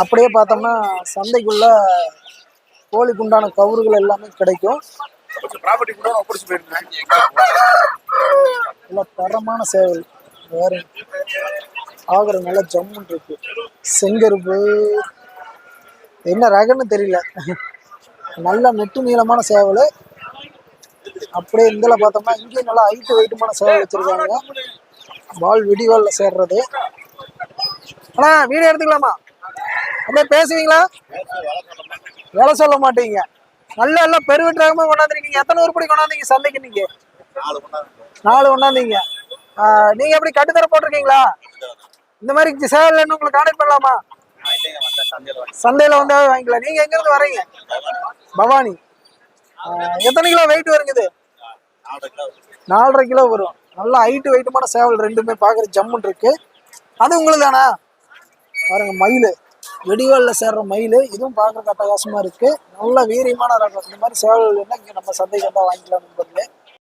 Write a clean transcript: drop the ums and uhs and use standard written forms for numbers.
அப்படியே பார்த்தோம்னா சந்தைக்குள்ள கோழிக்கு உண்டான கவுறுகள் எல்லாமே கிடைக்கும். நல்ல தரமான சேவல் வேற ஆகிற நல்ல ஜம்முன் இருக்கு. செங்கருப்பு என்ன ரகன்னு தெரியல, நல்ல நெட்டு நீளமான சேவல். அப்படியே இதில் பார்த்தோம்னா இங்கேயும் நல்லா ஹைட்டு வெயிட்டுமான சேவல் வச்சிருக்காங்க. பால் விடிவால்ல சேர்றது. ஆனா வீடியோ எடுத்துக்கலாமா? அப்படியே பேசுவீங்களா? வேலை சொல்ல மாட்டீங்க. நல்ல எல்லாம் பெருவெட்டு ரகமா கொண்டாந்துருக்கீங்க. எத்தனை உருப்படி கொண்டாந்தீங்க சந்தைக்கு? நீங்க 4 கொண்டாந்தீங்க. நீங்க எப்படி கட்டுத்தர போட்டிருக்கீங்களா? இந்த மாதிரி சேவல் என்ன உங்களுக்கு கான்டெக்ட் பண்ணலாமா? சந்தையில வந்து வாங்கிக்கலாம். நீங்க எங்க இருந்து வரீங்க? பவானி. எத்தனை கிலோ வெயிட் வருங்குது? 4.5 கிலோ வரும். நல்லா ஹைட்டு வெயிட்டுமான சேவல் ரெண்டுமே பார்க்குற ஜம்முன் இருக்கு. அது உங்களுக்கு தானா? பாருங்க மயில், வெடிவாலில் சேர்ற மயில். இதுவும் பார்க்குறக்கு அட்டகாசமா இருக்கு. நல்ல வீரியமான ரகம். இந்த மாதிரி சேவல் இங்கே நம்ம சந்தைக்கு வந்தால் வாங்கிக்கலாம் நண்பர்களே.